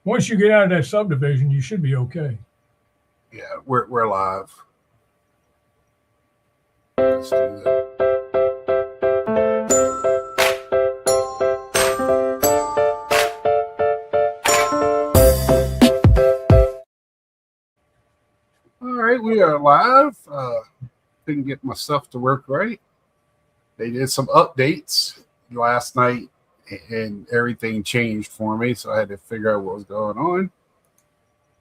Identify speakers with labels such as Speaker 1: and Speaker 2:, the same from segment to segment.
Speaker 1: once you get out of that subdivision, you should be okay.
Speaker 2: Yeah, we're live. Let's do that. All right, we are live. Didn't get my stuff to work right. They did some updates last night, and everything changed for me, so I had to figure out what was going on.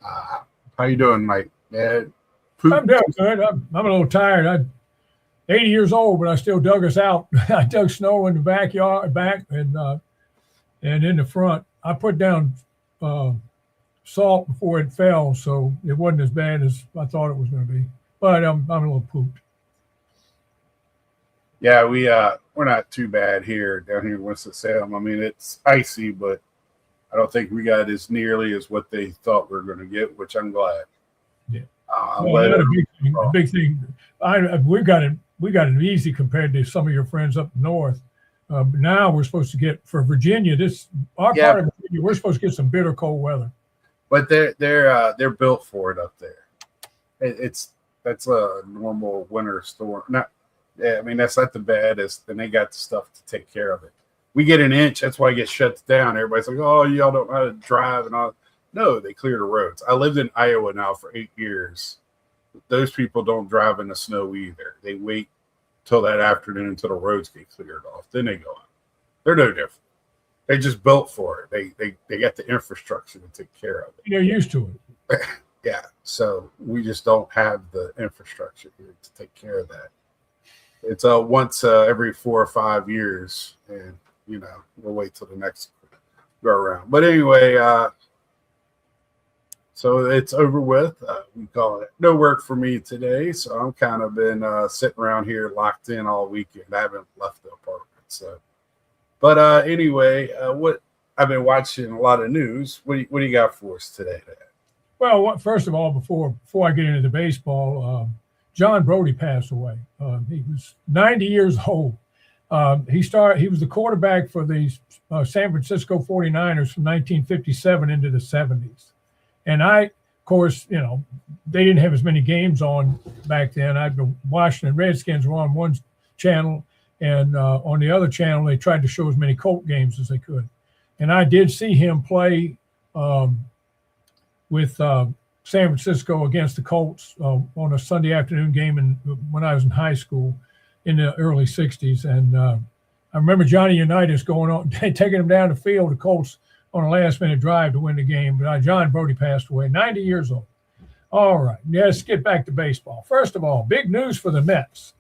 Speaker 2: How you doing, Mike?
Speaker 1: I'm doing good. I'm a little tired. I'm 80 years old, but I still dug us out. I dug snow in the backyard, back, and in the front. I put down salt before it fell, so it wasn't as bad as I thought it was going to be. But I'm a little pooped.
Speaker 2: Yeah, we're not too bad here down here in Winston-Salem. I mean, it's icy, but I don't think we got as nearly as what they thought we were going to get, which I'm glad.
Speaker 1: Yeah, a big thing. We got it easy compared to some of your friends up north. But now we're supposed to get for Virginia. Part of Virginia, we're supposed to get some bitter cold weather.
Speaker 2: But they're built for it up there. That's a normal winter storm. I mean, that's not the baddest, and they got the stuff to take care of it. We get an inch, that's why it gets shut down. Everybody's like, oh, y'all don't know how to drive and all. No, they clear the roads. I lived in Iowa now for 8 years. Those people don't drive in the snow either. They wait till that afternoon until the roads get cleared off. Then they go on. They're no different. They just built for it. They got the infrastructure to take care of it.
Speaker 1: They're used to it.
Speaker 2: Yeah, so we just don't have the infrastructure here to take care of that. It's once every 4 or 5 years, and we'll wait till the next go around. But anyway, so it's over with. We call it no work for me today, so I'm kind of been sitting around here locked in all weekend. I haven't left the apartment. So, but anyway, what I've been watching a lot of news. What do you got for us today, Dad?
Speaker 1: Well, first of all, before I get into the baseball, John Brodie passed away. He was 90 years old. He was the quarterback for the San Francisco 49ers from 1957 into the 70s. And of course, they didn't have as many games on back then. The Washington Redskins were on one channel, and on the other channel, they tried to show as many Colt games as they could. And I did see him play with San Francisco against the Colts on a Sunday afternoon game when I was in high school in the early 60s. And I remember Johnny Unitas going on, taking him down the field, the Colts, on a last-minute drive to win the game. But John Brodie passed away, 90 years old. All right, let's get back to baseball. First of all, big news for the Mets.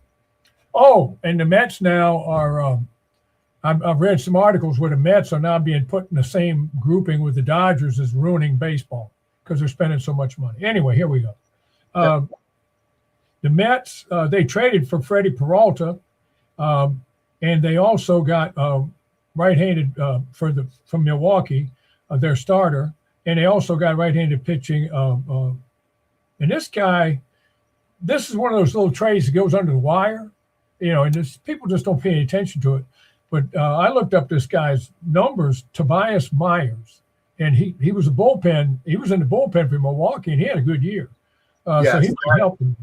Speaker 1: Oh, and the Mets now are I've read some articles where the Mets are now being put in the same grouping with the Dodgers as ruining baseball because they're spending so much money. Anyway, here we go. The Mets, they traded for Freddie Peralta, and they also got right-handed from Milwaukee, their starter, and they also got right-handed pitching. And this guy, this is one of those little trades that goes under the wire, and people just don't pay any attention to it. But I looked up this guy's numbers, Tobias Myers, and he was a bullpen. He was in the bullpen for Milwaukee, and he had a good year. So he might help him.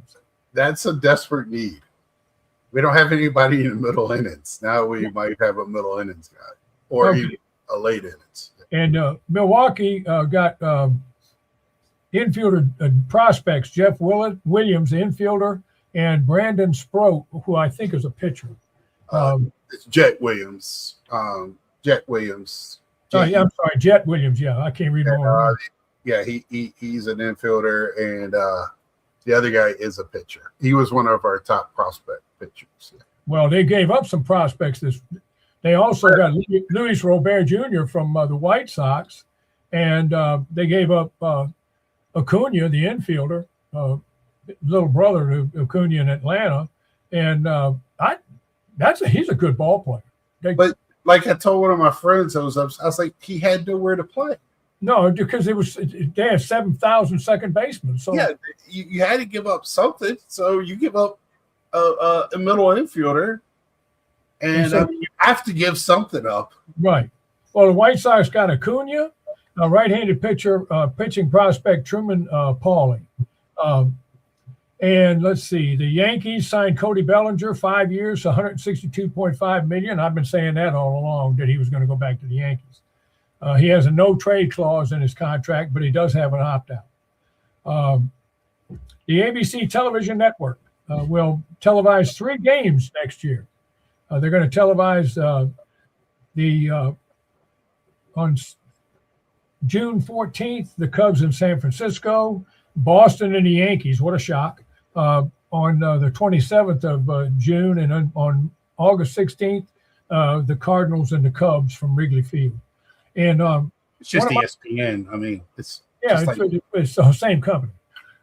Speaker 2: That's a desperate need. We don't have anybody in the middle innings. Now we might have a middle innings guy or even a late innings.
Speaker 1: And Milwaukee got infielder prospects, Jeff Williams, the infielder, and Brandon Sproat, who I think is a pitcher.
Speaker 2: It's Jet Williams. Jet Williams.
Speaker 1: I'm sorry, Jet Williams. Yeah, I can't read more.
Speaker 2: Yeah, he's an infielder, and the other guy is a pitcher. He was one of our top prospect pitchers.
Speaker 1: Well, they gave up some prospects. They also got Luis Robert Jr. from the White Sox, and they gave up Acuna, the infielder, little brother of Acuna in Atlanta, and he's a good ball player.
Speaker 2: But like I told one of my friends, I was like, he had nowhere to play.
Speaker 1: No, because they have 7,000 second basemen. So
Speaker 2: yeah, you had to give up something. So you give up a middle infielder, and you have to give something up.
Speaker 1: Right. Well, the White Sox got Acuna, right-handed pitcher, pitching prospect Truman Pauly. And let's see, the Yankees signed Cody Bellinger 5 years, $162.5 million. I've been saying that all along, that he was going to go back to the Yankees. He has a no trade clause in his contract, but he does have an opt-out. The ABC television network will televise 3 games next year. They're going to televise on June 14th, the Cubs in San Francisco, Boston and the Yankees. What a shock. On the 27th of June, and on August 16th, the Cardinals and the Cubs from Wrigley Field. And
Speaker 2: it's just ESPN. I mean, it's
Speaker 1: it's the same company,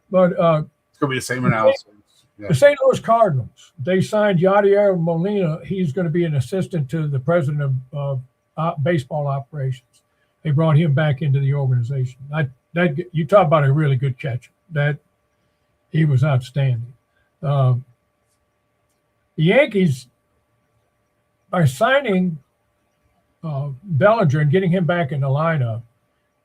Speaker 1: but
Speaker 2: it's gonna be the same announcers. Yeah.
Speaker 1: The St. Louis Cardinals, they signed Yadier Molina. He's going to be an assistant to the president of baseball operations. They brought him back into the organization. You talk about a really good catcher. That he was outstanding. The Yankees are signing Bellinger and getting him back in the lineup.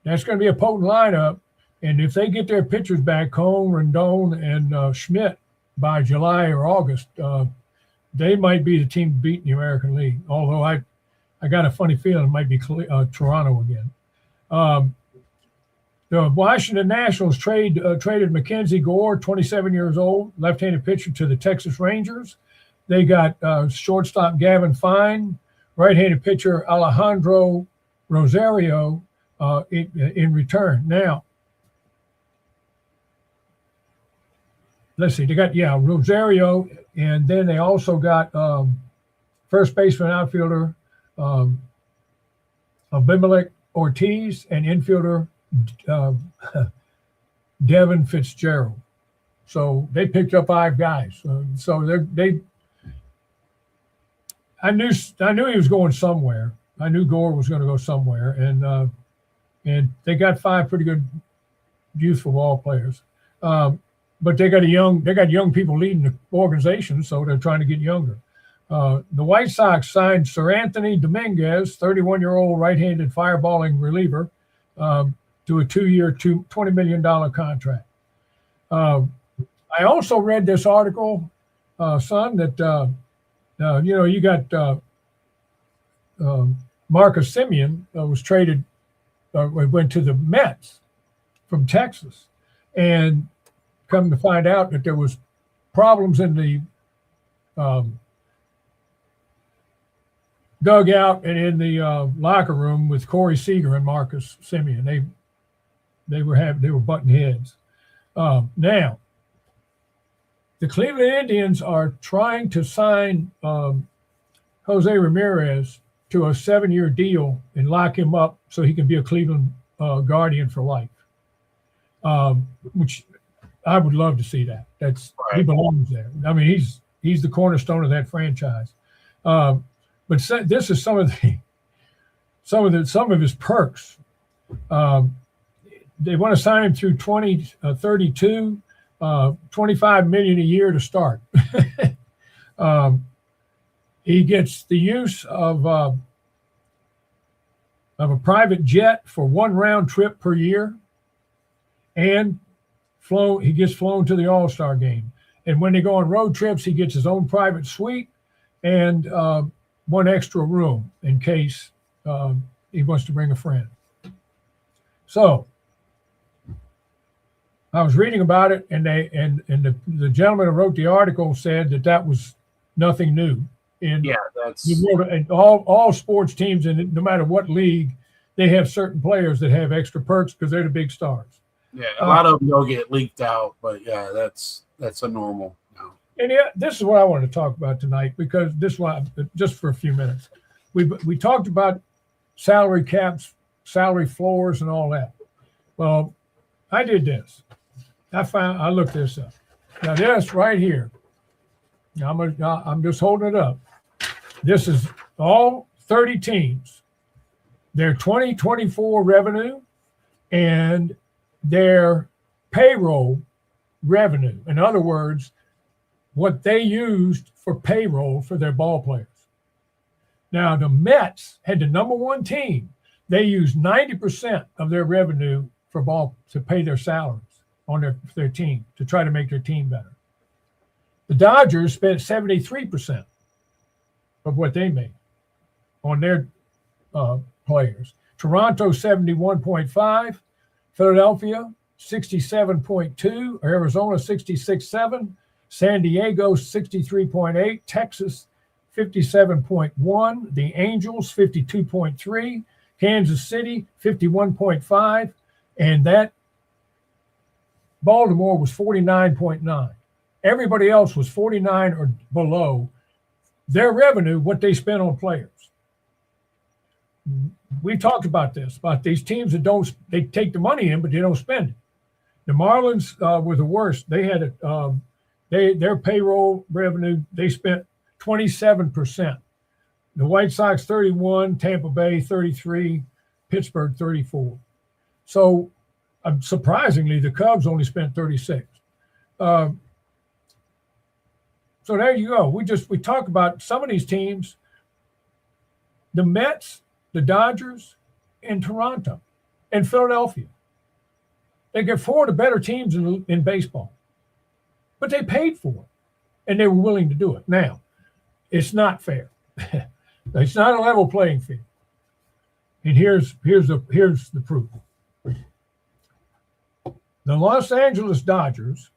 Speaker 1: That's going to be a potent lineup. And if they get their pitchers back, Cone, Rendon, and Schmidt, by July or August, they might be the team to beat in the American League. Although I got a funny feeling it might be Toronto again. The Washington Nationals traded Mackenzie Gore, 27 years old, left-handed pitcher, to the Texas Rangers. They got shortstop Gavin Fine, right-handed pitcher Alejandro Rosario in return. Now, let's see, they got, Rosario, and then they also got first baseman, outfielder Abimelec Ortiz, and infielder Devin Fitzgerald. So they picked up 5 guys. So I knew he was going somewhere. I knew Gore was going to go somewhere, and they got 5 pretty good youthful ball players. But they got young people leading the organization, so they're trying to get younger. The White Sox signed Sir Anthony Dominguez, 31-year-old right-handed fireballing reliever, to a 2-year, $20 million contract. I also read this article, son, that you got Marcus Semien was traded, went to the Mets from Texas, and come to find out that there was problems in the dugout and in the locker room with Corey Seager and Marcus Semien. They were butting heads. Now, the Cleveland Indians are trying to sign Jose Ramirez to a 7-year deal and lock him up so he can be a Cleveland Guardian for life, which I would love to see that. He belongs there. I mean, he's the cornerstone of that franchise. But this is some of his perks. They want to sign him through 2032, $25 million a year to start. He gets the use of a private jet for 1 round trip per year, and he gets flown to the All-Star game. And when they go on road trips, he gets his own private suite and 1 extra room in case he wants to bring a friend. So I was reading about it, and the gentleman who wrote the article said that was nothing new. And all sports teams, and no matter what league, they have certain players that have extra perks because they're the big stars.
Speaker 2: Yeah, a lot of them don't get leaked out, but yeah, that's a normal. No.
Speaker 1: And this is what I wanted to talk about tonight, because just for a few minutes, we talked about salary caps, salary floors, and all that. Well, I did this. I looked this up. Now this right here. I'm just holding it up. This is all 30 teams, their 2024 revenue and their payroll revenue. In other words, what they used for payroll for their ball players. Now, the Mets had the number 1 team. they use 90% of their revenue for ball to pay their salaries on their team to try to make their team better. The Dodgers spent 73% of what they made on their players. Toronto 71.5, Philadelphia 67.2, Arizona 66.7, San Diego 63.8, Texas 57.1, the Angels 52.3, Kansas City 51.5, and that Baltimore was 49.9. Everybody else was 49 or below their revenue, what they spent on players. We talked about this, about these teams that they take the money in, but they don't spend it. The Marlins were the worst. They had their payroll revenue, they spent 27%. The White Sox 31, Tampa Bay 33, Pittsburgh 34. So surprisingly, the Cubs only spent 36. So there you go. We talk about some of these teams, the Mets, the Dodgers, and Toronto, and Philadelphia. They get four of the better teams in baseball, but they paid for it, and they were willing to do it. Now, it's not fair. It's not a level playing field. And here's the proof. The Los Angeles Dodgers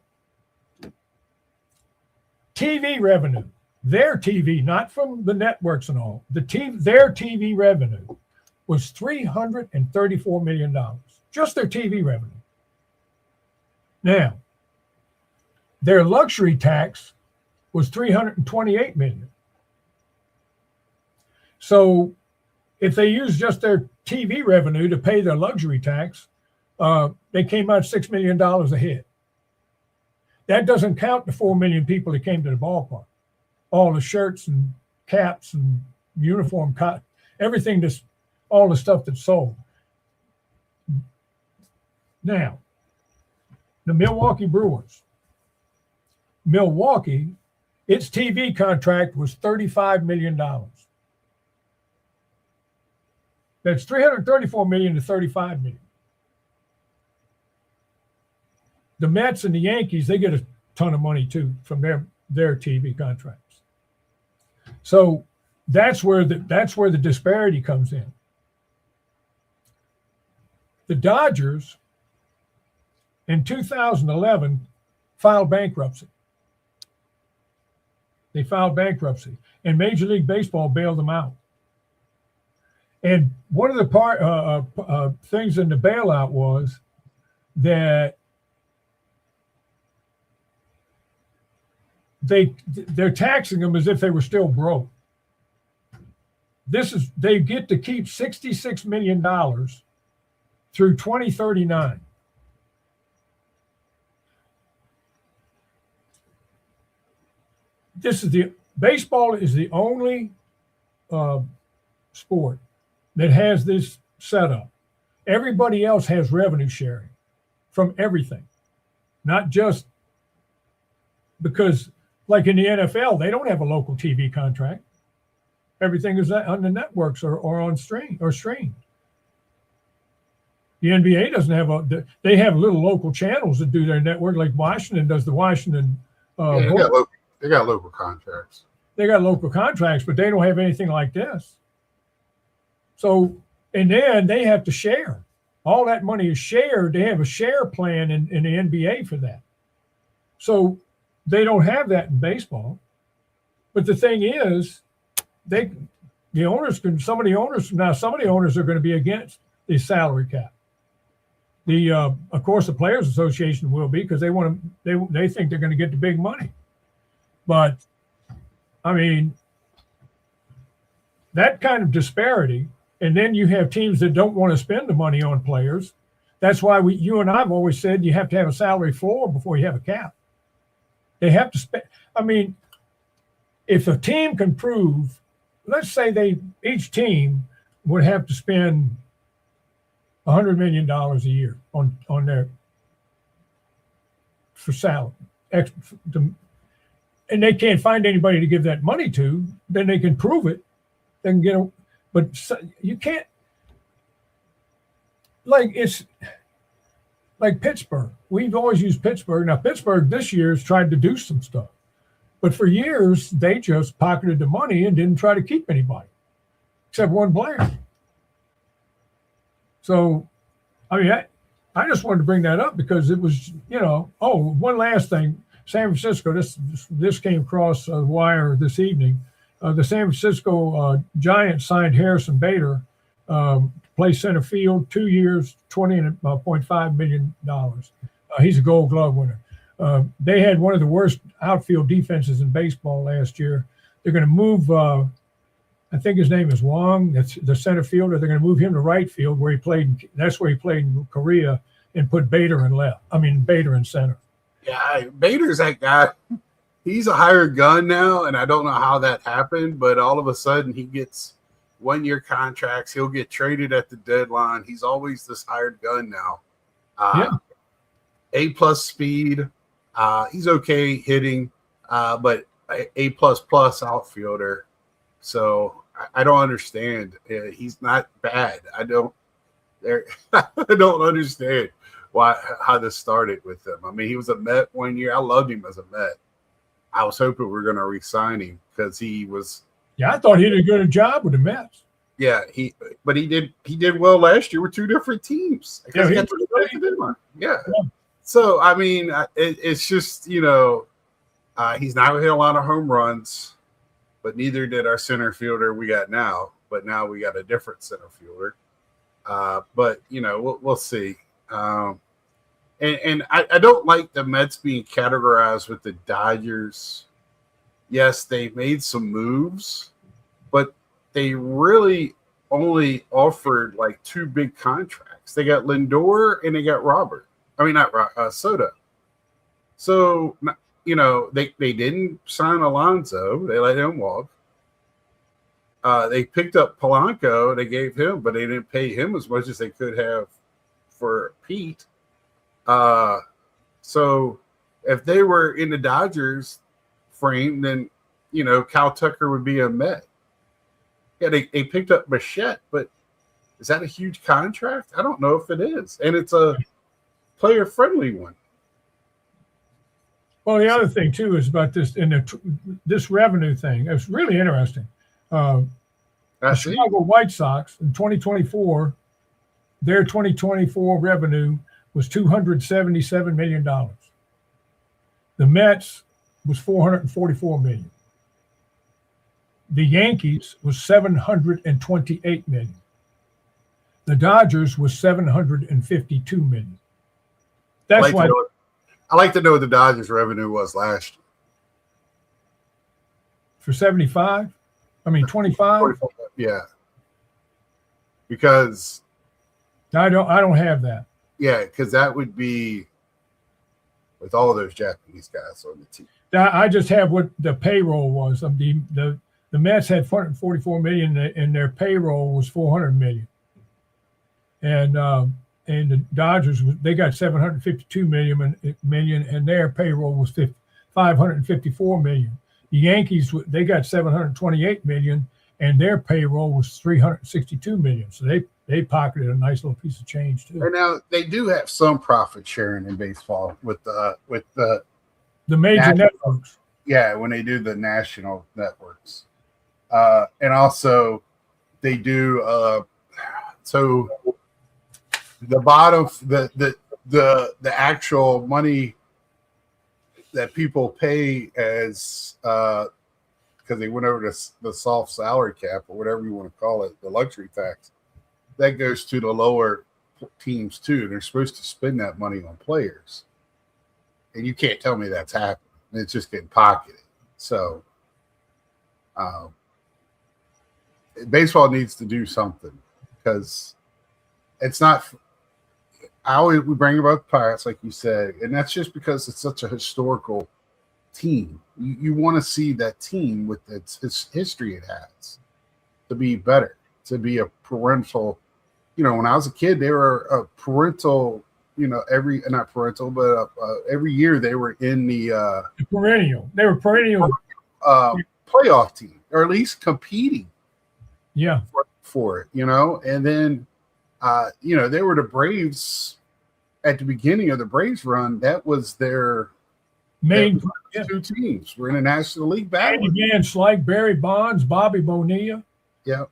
Speaker 1: TV revenue, their TV, not from the networks and all, their TV revenue was $334 million, just their TV revenue. Now, their luxury tax was $328 million. So if they use just their TV revenue to pay their luxury tax, they came out $6 million ahead. That doesn't count the 4 million people that came to the ballpark. All the shirts and caps and uniform, everything, all the stuff that's sold. Now, the Milwaukee Brewers. Milwaukee, its TV contract was $35 million. That's $334 million to $35 million. The Mets and the Yankees, they get a ton of money too from their TV contracts. So that's where the disparity comes in. The Dodgers in 2011 filed bankruptcy. They filed bankruptcy, and Major League Baseball bailed them out. And one of the things in the bailout was that they're taxing them as if they were still broke. They get to keep $66 million through 2039. Baseball is the only sport that has this setup. Everybody else has revenue sharing from everything, not just because, like in the NFL, they don't have a local TV contract. Everything is on the networks or on stream. The NBA doesn't have they have little local channels that do their network, like Washington does the Washington.
Speaker 2: They got local contracts.
Speaker 1: They got local contracts, but they don't have anything like this. So, and then they have to share. All that money is shared. They have a share plan in the NBA for that. So they don't have that in baseball. But the thing is, some of the owners are going to be against the salary cap. Of course, the Players Association will be, because they think they're going to get the big money. But I mean, that kind of disparity, and then you have teams that don't want to spend the money on players. That's why you and I have always said you have to have a salary floor before you have a cap. They have to spend. I mean, if a team can prove, let's say each team would have to spend $100 million a year on their for salary, and they can't find anybody to give that money to, then they can prove it. They can but you can't. like it's like Pittsburgh. We've always used Pittsburgh. Now Pittsburgh this year has tried to do some stuff, but for years they just pocketed the money and didn't try to keep anybody except one player. So, I mean, I just wanted to bring that up because it was, Oh, one last thing. San Francisco. This came across the wire this evening. The San Francisco Giants signed Harrison Bader to play center field, 2 years, $20.5 million. He's a Gold Glove winner. They had one of the worst outfield defenses in baseball last year. They're going to move. I think his name is Wong. That's the center fielder. They're going to move him to right field where he played. That's where he played in Korea, and put Bader in left. Bader in center.
Speaker 2: Yeah, Bader's that guy. He's a hired gun now, and I don't know how that happened, but all of a sudden he gets 1-year contracts. He'll get traded at the deadline. He's always this hired gun now. A+ speed. He's okay hitting, but A++ outfielder. So I don't understand. He's not bad. I don't understand how this started with him. I mean, he was a Met 1 year. I loved him as a Met. I was hoping we were going to re-sign him because he was.
Speaker 1: Yeah, I thought he did a good job with the Mets.
Speaker 2: Yeah, he did well last year with 2 different teams.
Speaker 1: Yeah.
Speaker 2: So I mean, it's just he's not going to hit a lot of home runs, but neither did our center fielder we got now. But now we got a different center fielder. But we'll see. And I don't like the Mets being categorized with the Dodgers. Yes, they made some moves, but they really only offered like 2 big contracts. They got Lindor and they got Robert. I mean, not Soto. So, they didn't sign Alonso. They let him walk. They picked up Polanco. They gave him, but they didn't pay him as much as they could have for Pete. So if they were in the Dodgers frame, then, Cal Tucker would be a Met. Yeah, they picked up Bichette, but is that a huge contract? I don't know if it is. And it's a player-friendly one.
Speaker 1: Well, the other thing, too, is about this this revenue thing. It's really interesting. The Chicago White Sox in 2024, their 2024 revenue was $277 million. The Mets was $444 million. The Yankees was $728 million. The Dodgers was $752 million. That's why
Speaker 2: I like to know what the Dodgers' revenue was last year.
Speaker 1: For 25? 25?
Speaker 2: Yeah. Because
Speaker 1: I don't have that.
Speaker 2: Yeah, because that would be with all those Japanese guys on the team.
Speaker 1: I just have what the payroll was. The Mets had $444 million, and their payroll was $400 million. And the Dodgers, they got $752 million, and their payroll was $554 million. The Yankees, they got $728 million, and their payroll was $362 million. So they pocketed a nice little piece of change too.
Speaker 2: And now they do have some profit sharing in baseball with the
Speaker 1: major networks.
Speaker 2: Yeah, when they do the national networks, and also they do. So the bottom, the actual money that people pay as because they went over to the soft salary cap or whatever you want to call it, the luxury tax, that goes to the lower teams too. They're supposed to spend that money on players, and you can't tell me that's happening. It's just getting pocketed. So baseball needs to do something because it's not. We bring about the Pirates, like you said, and that's just because it's such a historical team. You want to see that team with its history it has to be better, to be a parental. When I was a kid, they were a parental. Every year they were in the
Speaker 1: perennial. They were perennial
Speaker 2: playoff team, or at least competing.
Speaker 1: Yeah,
Speaker 2: for it. And then They were the Braves at the beginning of the Braves run. That was their
Speaker 1: Main
Speaker 2: two teams were in the National League battle.
Speaker 1: Andy Van Slyke, Barry Bonds, Bobby Bonilla.
Speaker 2: Yeah.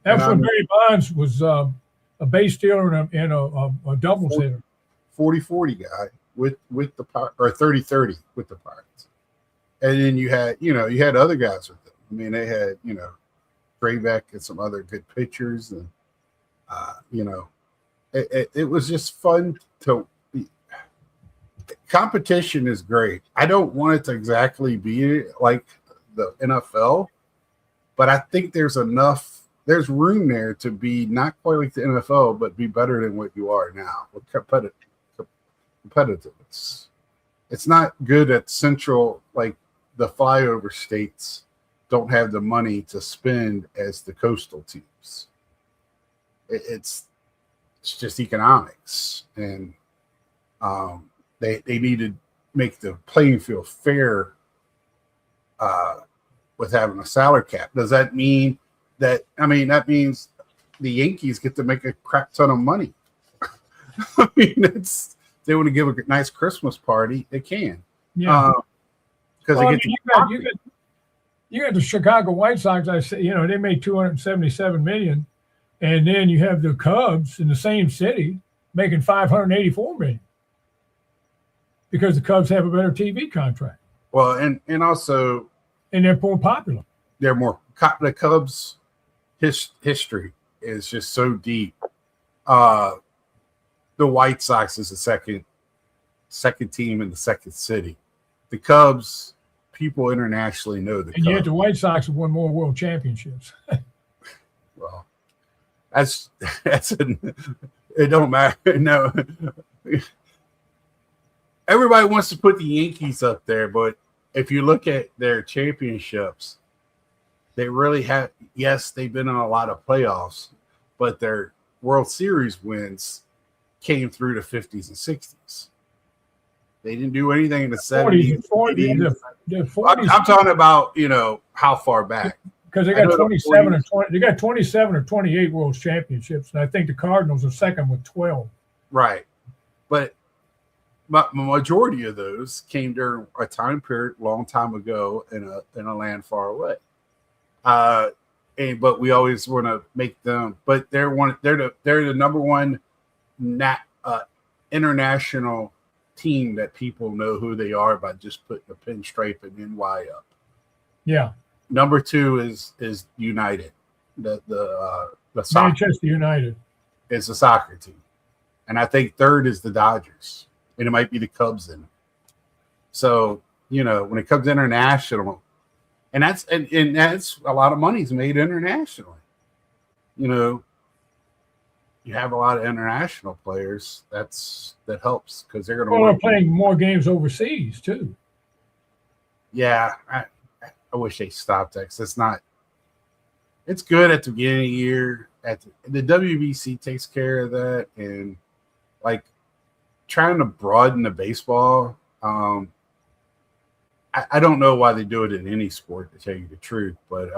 Speaker 1: That's when Barry Bonds was a base stealer and a doubles hitter.
Speaker 2: 40-40 guy with the Pirates, or 30-30 with the Pirates. And then you had other guys with them. I mean, they had, Graybeck and some other good pitchers. And, it was just fun to – competition is great. I don't want it to exactly be like the NFL, but I think there's room there to be not quite like the NFL, but be better than what you are now with competitiveness. It's not good at Central, like the flyover states don't have the money to spend as the coastal teams. It's just economics, and they need to make the playing field fair with having a salary cap. Does that mean that? I mean, that means the Yankees get to make a crap ton of money. I mean, they want to give a nice Christmas party. They can, because you got the Chicago White Sox. I say, they made $277 million, and then you have the Cubs in the same city making $584 million because the Cubs have a better TV contract. Well, and also,
Speaker 1: and they're more popular.
Speaker 2: The Cubs' history is just so deep. The White Sox is the second team in the second city. The Cubs, people internationally know the Cubs.
Speaker 1: And yet the White Sox have won more world championships.
Speaker 2: Well, it don't matter. No. Everybody wants to put the Yankees up there, but if you look at their championships, they really have, yes, they've been in a lot of playoffs, but their World Series wins came through the 50s and 60s. They didn't do anything in the 70s.
Speaker 1: The 40s.
Speaker 2: I'm talking about, how far back.
Speaker 1: Because they got 27 or 20. They got 27 or 28 World Championships, and I think the Cardinals are second with 12.
Speaker 2: Right, but the majority of those came during a time period, long time ago, in a land far away. But we always want to make them. But they're the number one international team that people know who they are by just putting a pinstripe and NY up.
Speaker 1: Yeah.
Speaker 2: Number two is United. The soccer
Speaker 1: Manchester United
Speaker 2: is the soccer team, and I think third is the Dodgers, and it might be the Cubs in it. So when it comes to international, and that's a lot of money's made internationally. You have a lot of international players. That helps because they're going to.
Speaker 1: Well, they're playing more games overseas too.
Speaker 2: Yeah, I wish they stopped that because it's not. It's good at the beginning of the year. The WBC takes care of that, and like trying to broaden the baseball. I don't know why they do it in any sport, to tell you the truth, but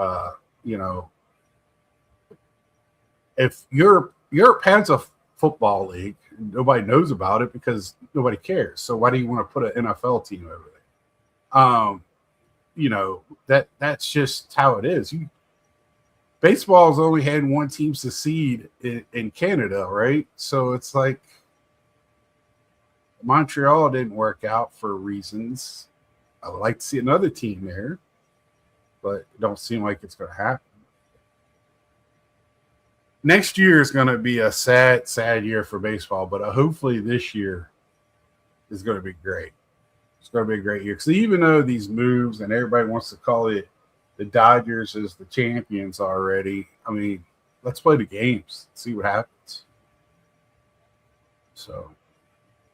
Speaker 2: if Europe has a football league, nobody knows about it because nobody cares. So why do you want to put an NFL team over there? That's just how it is. Baseball's only had one team succeed in Canada, right? So it's like Montreal didn't work out for reasons. I would like to see another team there, but it don't seem like it's going to happen. Next year is going to be a sad, sad year for baseball, but hopefully this year is going to be great. It's going to be a great year. Because even though these moves and everybody wants to call it the Dodgers as the champions already, I mean, let's play the games, see what happens. So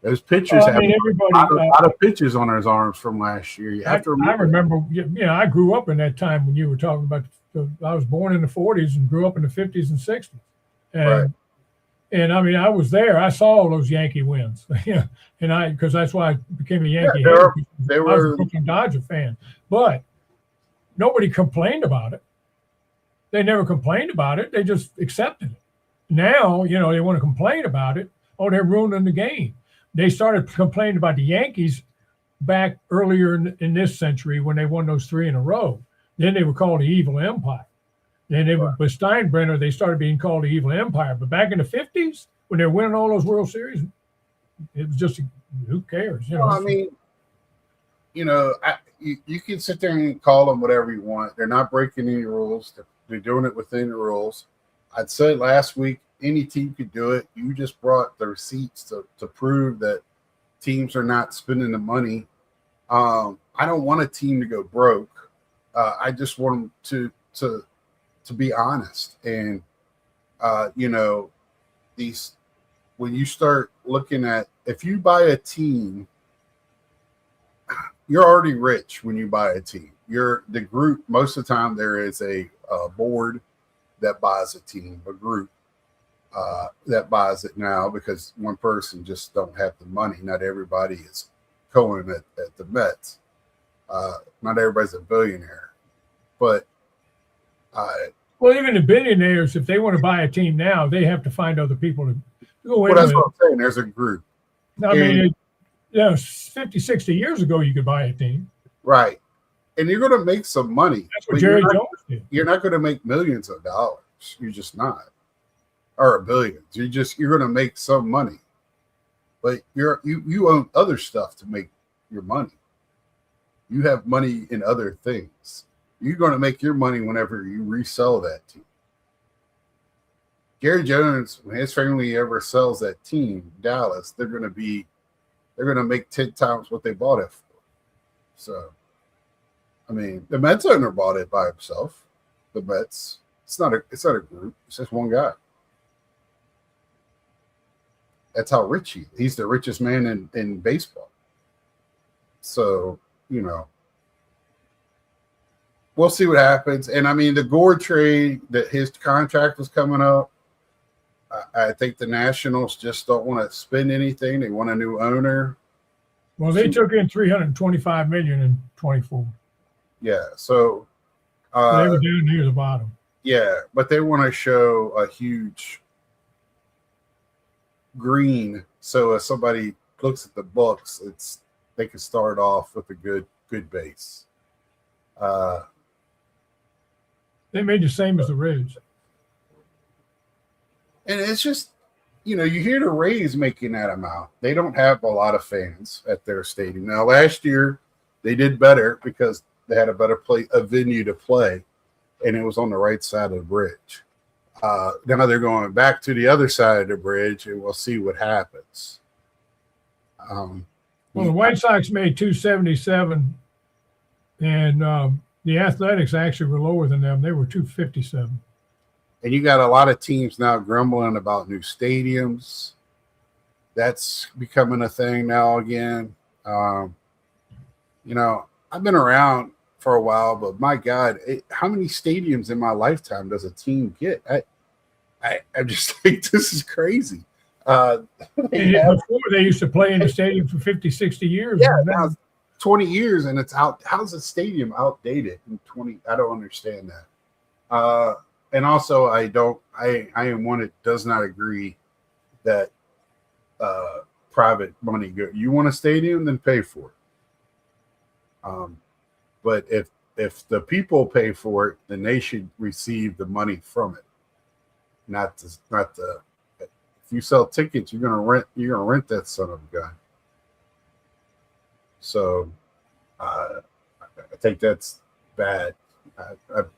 Speaker 2: those pitchers have a lot of pitchers on his arms from last year. You have to remember.
Speaker 1: I remember, I grew up in that time when you were talking about. I was born in the 40s and grew up in the 50s and 60s. And,
Speaker 2: right.
Speaker 1: And I mean, I was there. I saw all those Yankee wins. Yeah. And because that's why I became a Yankee.
Speaker 2: Yeah,
Speaker 1: I was a Brooklyn Dodger fan. But nobody complained about it. They never complained about it. They just accepted it. Now, they want to complain about it. Oh, they're ruining the game. They started complaining about the Yankees back earlier in this century when they won those 3 in a row. Then they were called the Evil Empire. Then with Steinbrenner, they started being called the Evil Empire. But back in the 50s, when they were winning all those World Series, it was just, who cares?
Speaker 2: Well, I mean, you can sit there and call them whatever you want. They're not breaking any rules. They're doing it within the rules. I'd say last week, any team could do it. You just brought the receipts to prove that teams are not spending the money. I don't want a team to go broke. I just want them to be honest. And, when you start looking at, if you buy a team, you're already rich when you buy a team. The group, most of the time there is a board that buys a team, a group that buys it now, because one person just don't have the money. Not everybody is going at the Mets. Not everybody's a billionaire, but
Speaker 1: well, even the billionaires, if they want to buy a team now, they have to find other people to go in.
Speaker 2: Well, that's what I'm saying. There's a group.
Speaker 1: I mean, 50, 60 years ago, you could buy a team.
Speaker 2: Right. And you're going to make some money.
Speaker 1: That's what Jerry Jones did.
Speaker 2: You're not going to make millions of dollars. You're just not. Or billions. You're going to make some money. But you own other stuff to make your money. You have money in other things. You're going to make your money whenever you resell that team. Gary Jones, when his family ever sells that team, Dallas, they're going to make 10 times what they bought it for. So, I mean, the Mets owner bought it by himself. The Mets, it's not a group. It's just one guy. That's how rich he's the richest man in baseball. So, we'll see what happens. And I mean, the Gore trade, that his contract was coming up. I think the Nationals just don't want to spend anything. They want a new owner.
Speaker 1: Well, they took in $325 million in 24.
Speaker 2: Yeah, so
Speaker 1: they were down near the bottom.
Speaker 2: Yeah, but they want to show a huge green, so if somebody looks at the books, they can start off with a good base.
Speaker 1: They made the same as the Reds.
Speaker 2: And it's just, you hear the Rays making that amount. They don't have a lot of fans at their stadium. Now, last year, they did better because they had a venue to play, and it was on the right side of the bridge. Now they're going back to the other side of the bridge, and we'll see what happens.
Speaker 1: Well, the White Sox made 277, and the Athletics actually were lower than them. They were 257.
Speaker 2: And you got a lot of teams now grumbling about new stadiums. That's becoming a thing now again. I've been around for a while, but my God, how many stadiums in my lifetime does a team get? I'm just like, this is crazy.
Speaker 1: Before they used to play in the stadium for 50, 60 years.
Speaker 2: Yeah, now 20 years and it's out. How's a stadium outdated in 20? I don't understand that. And also, I am one that does not agree that private money go. You want a stadium, then pay for it. But if the people pay for it, then they should receive the money from it. Not the. If you sell tickets, you're gonna rent that son of a gun. So, I think that's bad. I've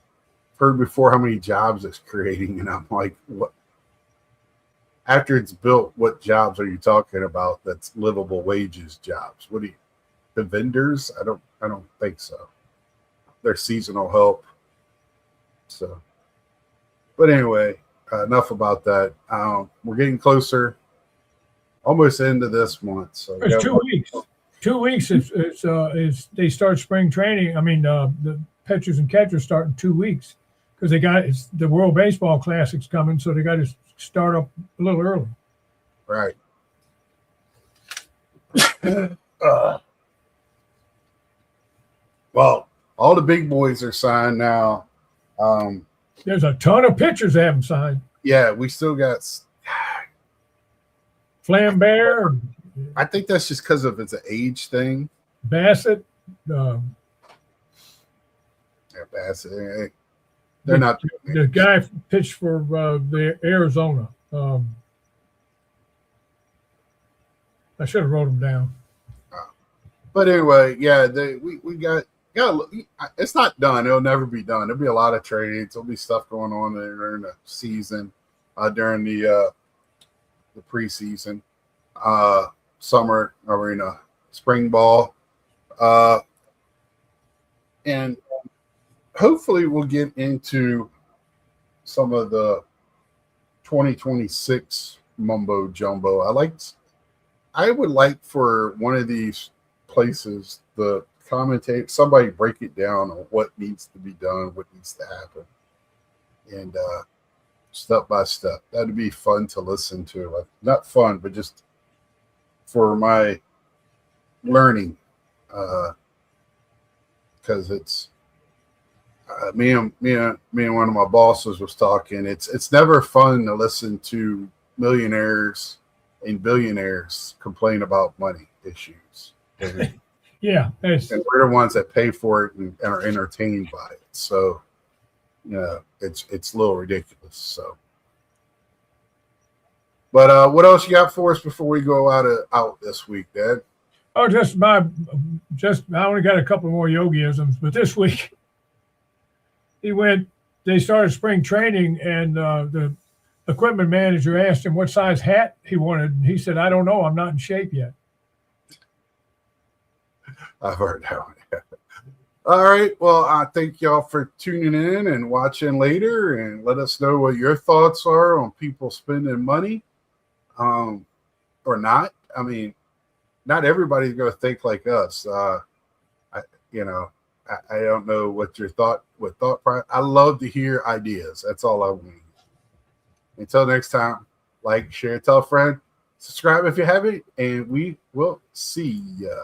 Speaker 2: heard before how many jobs it's creating, and I'm like, what? After it's built, what jobs are you talking about? That's livable wages jobs. What do you? The vendors? I don't think so. They're seasonal help. So, but anyway, enough about that. We're getting closer, almost into this month. So
Speaker 1: it's 2 weeks. 2 weeks is they start spring training. I mean, the pitchers and catchers start in 2 weeks because the World Baseball Classic's coming, so they got to start up a little early.
Speaker 2: Right. Well, all the big boys are signed now.
Speaker 1: There's a ton of pitchers that haven't signed.
Speaker 2: Yeah, we still got.
Speaker 1: Flambert,
Speaker 2: I think that's just because of it's an age thing.
Speaker 1: Bassett.
Speaker 2: Yeah, Bassett. They're not.
Speaker 1: The guy pitched for the Arizona. I should have wrote him down.
Speaker 2: But anyway, yeah, we got. It's not done. It'll never be done. There'll be a lot of trades. There'll be stuff going on during the season, during the preseason, summer arena, spring ball, and hopefully we'll get into some of the 2026 mumbo jumbo. I would like for one of these places the commentate somebody break it down on what needs to be done, what needs to happen, and step by step. That'd be fun to listen to. Like, not fun, but just for my learning, because it's me and one of my bosses was talking. It's never fun to listen to millionaires and billionaires complain about money issues.
Speaker 1: Yeah,
Speaker 2: and we're the ones that pay for it and are entertained by it. So, it's a little ridiculous. So, but what else you got for us before we go out this week, Dad?
Speaker 1: Oh, I only got a couple more yogiisms, but this week they started spring training, and the equipment manager asked him what size hat he wanted. And he said, "I don't know. I'm not in shape yet."
Speaker 2: I've heard that one. All right. Well, I thank y'all for tuning in and watching later, and let us know what your thoughts are on people spending money, or not. I mean, not everybody's going to think like us. I don't know what your thought. I love to hear ideas. That's all I want. Until next time, like, share, tell a friend, subscribe if you haven't, and we will see ya.